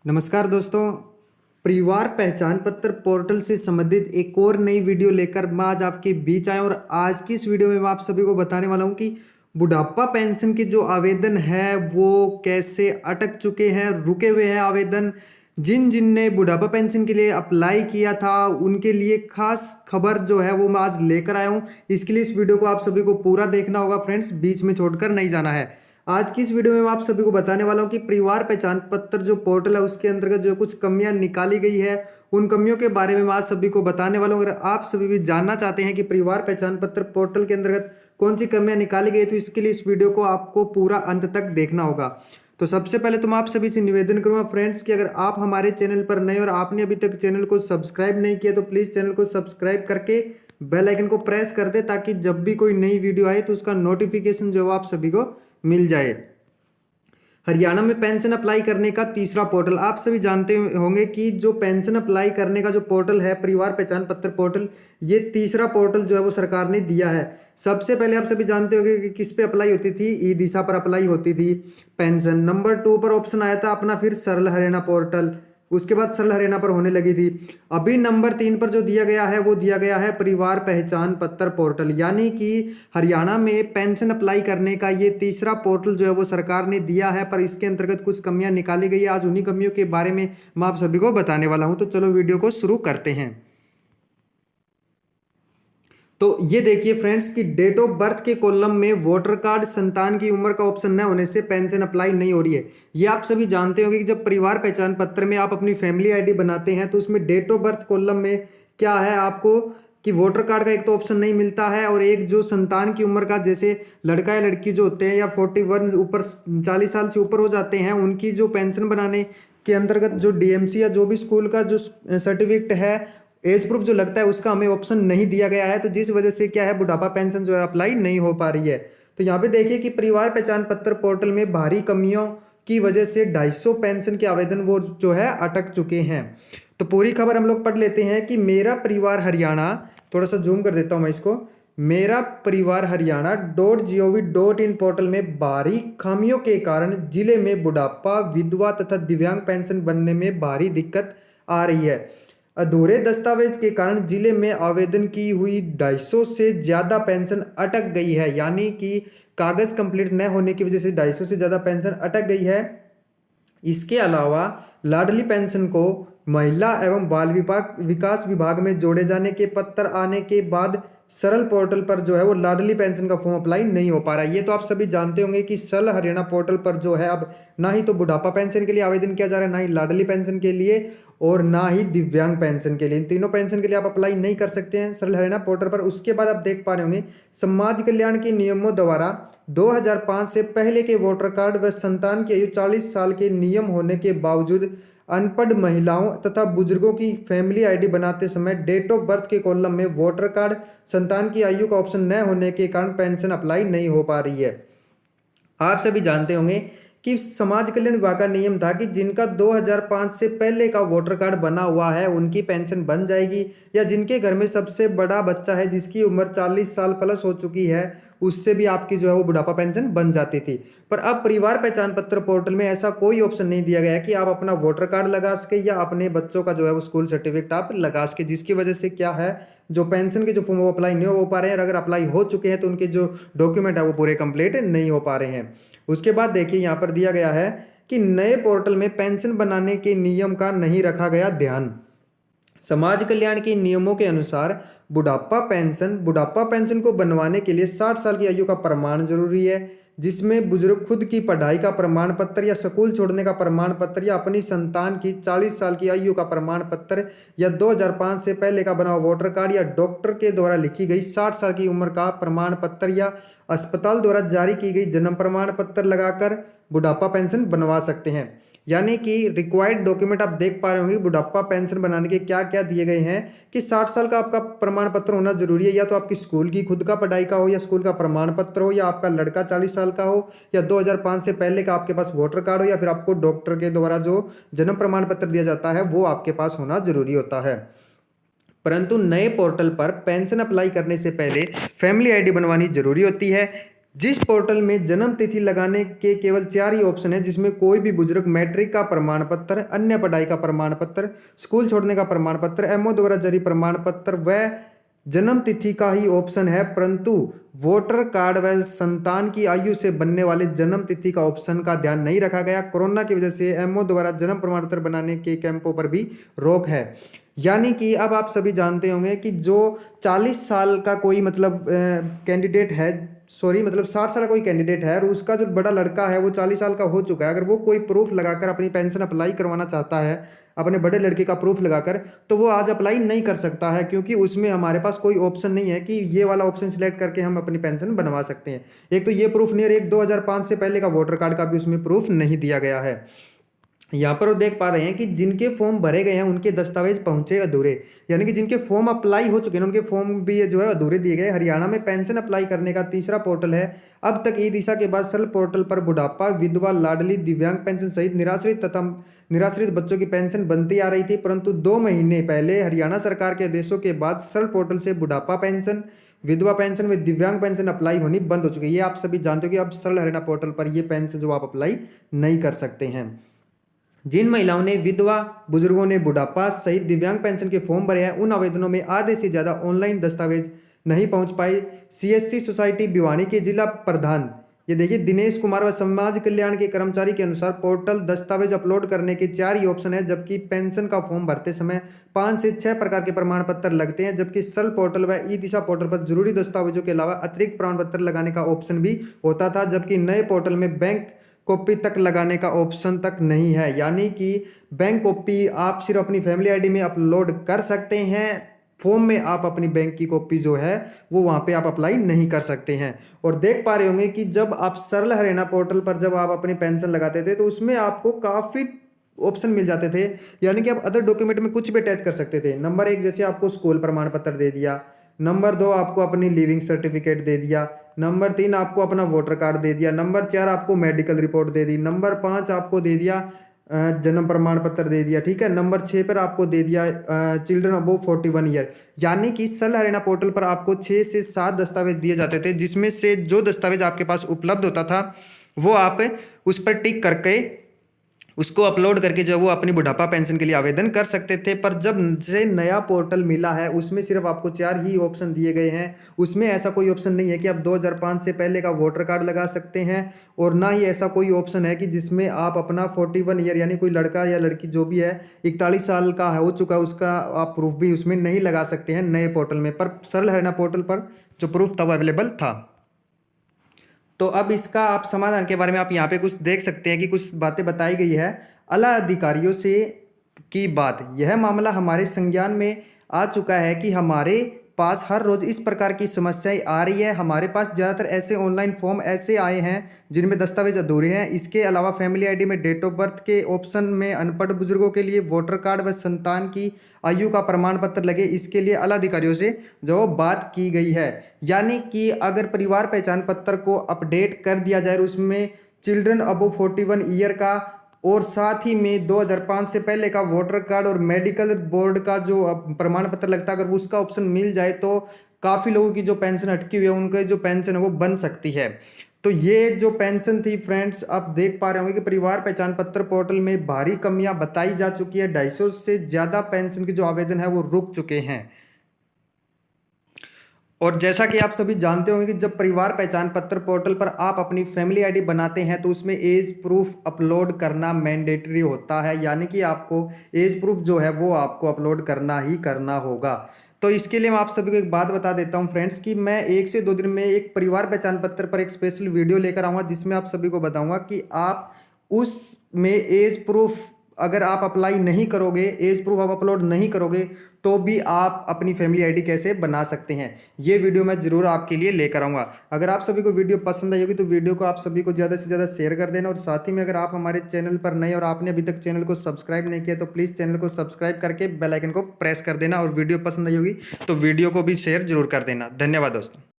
नमस्कार दोस्तों। परिवार पहचान पत्र पोर्टल से संबंधित एक और नई वीडियो लेकर मैं आज आपके बीच आया और आज की इस वीडियो में मैं आप सभी को बताने वाला हूं कि बुढ़ापा पेंशन के जो आवेदन है वो कैसे अटक चुके हैं, रुके हुए हैं आवेदन। जिन जिन ने बुढ़ापा पेंशन के लिए अप्लाई किया था उनके लिए खास खबर जो है वो मैं आज लेकर आया हूं। इसके लिए इस वीडियो को आप सभी को पूरा देखना होगा फ्रेंड्स, बीच में छोड़कर नहीं जाना है। आज की इस वीडियो में मैं आप सभी को बताने वाला हूं कि परिवार पहचान पत्र जो पोर्टल है उसके अंतर्गत जो कुछ कमियां निकाली गई है उन कमियों के बारे में मैं आज सभी को बताने वाला हूं। अगर आप सभी भी जानना चाहते हैं कि परिवार पहचान पत्र पोर्टल के अंतर्गत कौन सी कमियां निकाली गई तो इसके लिए इस वीडियो को आपको पूरा अंत तक देखना होगा। तो सबसे पहले तो मैं आप सभी से निवेदन करूंगा फ्रेंड्स कि अगर आप हमारे चैनल पर नए और आपने अभी तक चैनल को सब्सक्राइब नहीं किया तो प्लीज़ चैनल को सब्सक्राइब करके बेल आइकन को प्रेस कर दे ताकि जब भी कोई नई वीडियो आए तो उसका नोटिफिकेशन जो है आप सभी को मिल जाए। हरियाणा में पेंशन अप्लाई करने का तीसरा पोर्टल, आप सभी जानते होंगे कि जो पेंशन अप्लाई करने का जो पोर्टल है परिवार पहचान पत्र पोर्टल, ये तीसरा पोर्टल जो है वो सरकार ने दिया है। सबसे पहले आप सभी जानते होंगे कि किस पे अप्लाई होती थी, ई दिशा पर अप्लाई होती थी पेंशन। नंबर 2 पर ऑप्शन आया था अपना फिर सरल हरियाणा पोर्टल, उसके बाद सरल हरियाणा पर होने लगी थी। अभी नंबर 3 पर जो दिया गया है वो दिया गया है परिवार पहचान पत्र पोर्टल, यानी कि हरियाणा में पेंशन अप्लाई करने का ये तीसरा पोर्टल जो है वो सरकार ने दिया है। पर इसके अंतर्गत कुछ कमियां निकाली गई है। आज उन्हीं कमियों के बारे में मैं आप सभी को बताने वाला हूं, तो चलो वीडियो को शुरू करते हैं। तो ये देखिए फ्रेंड्स कि डेट ऑफ बर्थ के कॉलम में वोटर कार्ड संतान की उम्र का ऑप्शन न होने से पेंशन अप्लाई नहीं हो रही है। ये आप सभी जानते होंगे कि जब परिवार पहचान पत्र में आप अपनी फैमिली आईडी बनाते हैं तो उसमें डेट ऑफ बर्थ कॉलम में क्या है आपको कि वोटर कार्ड का एक तो ऑप्शन नहीं मिलता है और एक जो संतान की उम्र का, जैसे लड़का या लड़की जो होते हैं या 41 ऊपर 40 साल से ऊपर हो जाते हैं, उनकी जो पेंशन बनाने के अंतर्गत जो डीएमसी या जो भी स्कूल का जो सर्टिफिकेट है, एज प्रूफ जो लगता है, उसका हमें ऑप्शन नहीं दिया गया है। तो जिस वजह से क्या है बुढ़ापा पेंशन जो है अप्लाई नहीं हो पा रही है। तो यहाँ पे देखिए कि परिवार पहचान पत्र पोर्टल में भारी कमियों की वजह से 250 पेंशन के आवेदन वो जो है अटक चुके हैं। तो पूरी खबर हम लोग पढ़ लेते हैं कि मेरा परिवार हरियाणा, थोड़ा सा जूम कर देता हूँ मैं इसको, मेरा परिवार हरियाणा .gov.in पोर्टल में भारी खामियों के कारण जिले में बुढ़ापा, विधवा तथा दिव्यांग पेंशन बनने में भारी दिक्कत आ रही है। अधूरे दस्तावेज के कारण जिले में आवेदन की हुई 250 से ज़्यादा पेंशन अटक गई है, यानी कि कागज़ कंप्लीट न होने की वजह से 250 से ज़्यादा पेंशन अटक गई है। इसके अलावा लाडली पेंशन को महिला एवं बाल विकास विभाग में जोड़े जाने के पत्र आने के बाद सरल पोर्टल पर जो है वो लाडली पेंशन का फॉर्म अप्लाई नहीं हो पा रहा है। ये तो आप सभी जानते होंगे कि सरल हरियाणा पोर्टल पर जो है अब ना ही तो बुढ़ापा पेंशन के लिए आवेदन किया जा रहा है, ना ही लाडली पेंशन के लिए और ना ही दिव्यांग पेंशन के लिए। इन तीनों पेंशन के लिए आप अप्लाई नहीं कर सकते हैं सरल हरियाणा पोर्टल पर। उसके बाद आप देख पा रहे होंगे समाज कल्याण के नियमों द्वारा 2005 से पहले के वोटर कार्ड व संतान की आयु 40 साल के नियम होने के बावजूद अनपढ़ महिलाओं तथा बुजुर्गों की फैमिली आईडी बनाते समय डेट ऑफ बर्थ के कॉलम में वोटर कार्ड संतान की आयु का ऑप्शन न होने के कारण पेंशन अप्लाई नहीं हो पा रही है। आप सभी जानते होंगे कि समाज कल्याण विभाग का नियम था कि जिनका 2005 से पहले का वोटर कार्ड बना हुआ है उनकी पेंशन बन जाएगी, या जिनके घर में सबसे बड़ा बच्चा है जिसकी उम्र 40 साल प्लस हो चुकी है उससे भी आपकी जो है वो बुढ़ापा पेंशन बन जाती थी। पर अब परिवार पहचान पत्र पोर्टल में ऐसा कोई ऑप्शन नहीं दिया गया है कि आप अपना वोटर कार्ड लगा सके या अपने बच्चों का जो है वो स्कूल सर्टिफिकेट आप लगा सके, जिसकी वजह से क्या है जो पेंशन के जो फॉर्म वो अप्लाई नहीं हो पा रहे हैं और अगर अप्लाई हो चुके हैं तो उनके जो डॉक्यूमेंट है वो पूरे कंप्लीट नहीं हो पा रहे हैं। उसके बाद देखिए यहाँ पर दिया गया है कि नए पोर्टल में पेंशन बनाने के नियम का नहीं रखा गया ध्यान। समाज कल्याण के नियमों के अनुसार बुढ़ापा पेंशन को बनवाने के लिए 60 साल की आयु का प्रमाण जरूरी है, जिसमें बुजुर्ग खुद की पढ़ाई का प्रमाण पत्र या स्कूल छोड़ने का प्रमाण पत्र या अपनी संतान की 40 साल की आयु का प्रमाण पत्र या 2005 से पहले का बना हुआ वोटर कार्ड या डॉक्टर के द्वारा लिखी गई 60 साल की उम्र का प्रमाण पत्र या अस्पताल द्वारा जारी की गई जन्म प्रमाण पत्र लगाकर बुढ़ापा पेंशन बनवा सकते हैं। यानी कि रिक्वायर्ड डॉक्यूमेंट आप देख पा रहे होंगे बुढ़ापा पेंशन बनाने के क्या क्या दिए गए हैं कि 60 साल का आपका प्रमाण पत्र होना जरूरी है, या तो आपकी स्कूल की खुद का पढ़ाई का हो या स्कूल का प्रमाण पत्र हो, या आपका लड़का 40 साल का हो, या 2005 से पहले का आपके पास वोटर कार्ड हो, या फिर आपको डॉक्टर के द्वारा जो जन्म प्रमाण पत्र दिया जाता है वो आपके पास होना जरूरी होता है। परंतु नए पोर्टल पर पेंशन अप्लाई करने से पहले फैमिली आईडी बनवानी जरूरी होती है। जिस पोर्टल में जन्म तिथि लगाने के केवल 4 ही ऑप्शन है, जिसमें कोई भी बुजुर्ग मैट्रिक का प्रमाण पत्र, अन्य पढ़ाई का प्रमाण पत्र, स्कूल छोड़ने का प्रमाण पत्र, एमओ द्वारा जारी प्रमाण पत्र व जन्म तिथि का ही ऑप्शन है, परंतु वोटर कार्ड व संतान की आयु से बनने वाले जन्म तिथि का ऑप्शन का ध्यान नहीं रखा गया। कोरोना की वजह से एमओ द्वारा जन्म प्रमाण पत्र बनाने के कैंपों पर भी रोक है। यानी कि अब आप सभी जानते होंगे कि जो 40 साल का कोई मतलब कैंडिडेट है, सॉरी मतलब 60 साल का कोई कैंडिडेट है और उसका जो बड़ा लड़का है वो 40 साल का हो चुका है, अगर वो कोई प्रूफ लगाकर अपनी पेंशन अप्लाई करवाना चाहता है अपने बड़े लड़के का प्रूफ लगाकर, तो वो आज अप्लाई नहीं कर सकता है, क्योंकि उसमें हमारे पास कोई ऑप्शन नहीं है कि ये वाला ऑप्शन सिलेक्ट करके हम अपनी पेंशन बनवा सकते हैं। एक तो ये प्रूफ नहीं, और एक 2005 से पहले का वोटर कार्ड का भी उसमें प्रूफ नहीं दिया गया है। यहाँ पर वो देख पा रहे हैं कि जिनके फॉर्म भरे गए हैं उनके दस्तावेज पहुंचे अधूरे, यानी कि जिनके फॉर्म अप्लाई हो चुके हैं उनके फॉर्म भी जो है अधूरे दिए गए। हरियाणा में पेंशन अप्लाई करने का तीसरा पोर्टल है। अब तक ई दिशा के बाद सरल पोर्टल पर बुढ़ापा, विधवा, लाडली, दिव्यांग पेंशन सहित निराश्रित बच्चों की पेंशन बनती आ रही थी, परंतु 2 महीने पहले हरियाणा सरकार के आदेशों के बाद सरल पोर्टल से बुढ़ापा पेंशन, विधवा पेंशन व दिव्यांग पेंशन अप्लाई होनी बंद हो चुकी है। ये आप सभी जानते हो कि अब सरल हरियाणा पोर्टल पर ये पेंशन जो आप अप्लाई नहीं कर सकते हैं। जिन महिलाओं ने विधवा, बुजुर्गों ने बुढ़ापा सहित दिव्यांग पेंशन के फॉर्म भरे हैं, उन आवेदनों में आधे से ज़्यादा ऑनलाइन दस्तावेज नहीं पहुंच पाए। सीएससी सोसाइटी भिवानी के जिला प्रधान, ये देखिए, दिनेश कुमार व समाज कल्याण के कर्मचारी के अनुसार पोर्टल दस्तावेज अपलोड करने के 4 ही ऑप्शन है, जबकि पेंशन का फॉर्म भरते समय 5 से 6 प्रकार के प्रमाण पत्र लगते हैं, जबकि सरल पोर्टल व ई दिशा पोर्टल पर जरूरी दस्तावेजों के अलावा अतिरिक्त प्रमाण पत्र लगाने का ऑप्शन भी होता था, जबकि नए पोर्टल में बैंक कॉपी तक लगाने का ऑप्शन तक नहीं है। यानी कि बैंक कॉपी आप सिर्फ अपनी फैमिली आईडी में अपलोड कर सकते हैं, फॉर्म में आप अपनी बैंक की कॉपी जो है वो वहाँ पे आप अप्लाई नहीं कर सकते हैं। और देख पा रहे होंगे कि जब आप सरल हरियाणा पोर्टल पर जब आप अपनी पेंशन लगाते थे तो उसमें आपको काफ़ी ऑप्शन मिल जाते थे, यानी कि आप अदर डॉक्यूमेंट में कुछ भी अटैच कर सकते थे। नंबर 1 जैसे आपको स्कूल प्रमाण पत्र दे दिया, नंबर 2 आपको अपनी लिविंग सर्टिफिकेट दे दिया, नंबर 3 आपको अपना वोटर कार्ड दे दिया, नंबर 4 आपको मेडिकल रिपोर्ट दे दी, नंबर 5 आपको दे दिया जन्म प्रमाण पत्र दे दिया, ठीक है। नंबर 6 पर आपको दे दिया चिल्ड्रन अबव 41 ईयर। यानी कि सरल हरियाणा पोर्टल पर आपको 6 से 7 दस्तावेज दिए जाते थे, जिसमें से जो दस्तावेज आपके पास उपलब्ध होता था वो आप उस पर टिक करके उसको अपलोड करके जो वो अपनी बुढ़ापा पेंशन के लिए आवेदन कर सकते थे। पर जब से नया पोर्टल मिला है उसमें सिर्फ आपको 4 ही ऑप्शन दिए गए हैं। उसमें ऐसा कोई ऑप्शन नहीं है कि आप 2005 से पहले का वोटर कार्ड लगा सकते हैं, और ना ही ऐसा कोई ऑप्शन है कि जिसमें आप अपना 41 ईयर यानी कोई लड़का या लड़की जो भी है 41 साल का हो चुका है उसका आप प्रूफ भी उसमें नहीं लगा सकते हैं नए पोर्टल में। पर सरल हरियाणा पोर्टल पर जो प्रूफ था वो अवेलेबल था। तो अब इसका आप समाधान के बारे में आप यहाँ पे कुछ देख सकते हैं कि कुछ बातें बताई गई है। आला अधिकारियों से की बात, यह मामला हमारे संज्ञान में आ चुका है कि हमारे पास हर रोज़ इस प्रकार की समस्याएं आ रही है। हमारे पास ज़्यादातर ऐसे ऑनलाइन फॉर्म ऐसे आए हैं जिनमें दस्तावेज अधूरे हैं। इसके अलावा फैमिली आईडी में डेट ऑफ बर्थ के ऑप्शन में अनपढ़ बुजुर्गों के लिए वोटर कार्ड व संतान की आयु का प्रमाण पत्र लगे, इसके लिए आला अधिकारियों से जो बात की गई है। यानी कि अगर परिवार पहचान पत्र को अपडेट कर दिया जाए उसमें चिल्ड्रन अबव 41 ईयर का और साथ ही में 2005 से पहले का वोटर कार्ड और मेडिकल बोर्ड का जो प्रमाण पत्र लगता है, अगर उसका ऑप्शन मिल जाए तो काफ़ी लोगों की जो पेंशन अटकी हुई है उनके जो पेंशन है वो बन सकती है। तो ये जो पेंशन थी फ्रेंड्स, आप देख पा रहे होंगे कि परिवार पहचान पत्र पोर्टल में भारी कमियां बताई जा चुकी है। 250 से ज़्यादा पेंशन के जो आवेदन है वो रुक चुके हैं। और जैसा कि आप सभी जानते होंगे कि जब परिवार पहचान पत्र पोर्टल पर आप अपनी फैमिली आईडी बनाते हैं तो उसमें एज प्रूफ अपलोड करना मैंडेटरी होता है, यानी कि आपको एज प्रूफ जो है वो आपको अपलोड करना ही करना होगा। तो इसके लिए मैं आप सभी को एक बात बता देता हूं फ्रेंड्स कि मैं 1 से 2 दिन में एक परिवार पहचान पत्र पर एक स्पेशल वीडियो लेकर आऊँगा, जिसमें आप सभी को बताऊँगा कि आप उसमें एज प्रूफ अगर आप अप्लाई नहीं करोगे, एज प्रूफ आप अपलोड नहीं करोगे तो भी आप अपनी फैमिली आईडी कैसे बना सकते हैं, ये वीडियो मैं ज़रूर आपके लिए लेकर आऊँगा। अगर आप सभी को वीडियो पसंद आई होगी तो वीडियो को आप सभी को ज़्यादा से ज़्यादा शेयर कर देना, और साथ ही में अगर आप हमारे चैनल पर नए और आपने अभी तक चैनल को सब्सक्राइब नहीं किया तो प्लीज़ चैनल को सब्सक्राइब करके बेल आइकन को प्रेस कर देना, और वीडियो पसंद आई होगी तो वीडियो को भी शेयर जरूर कर देना। धन्यवाद दोस्तों।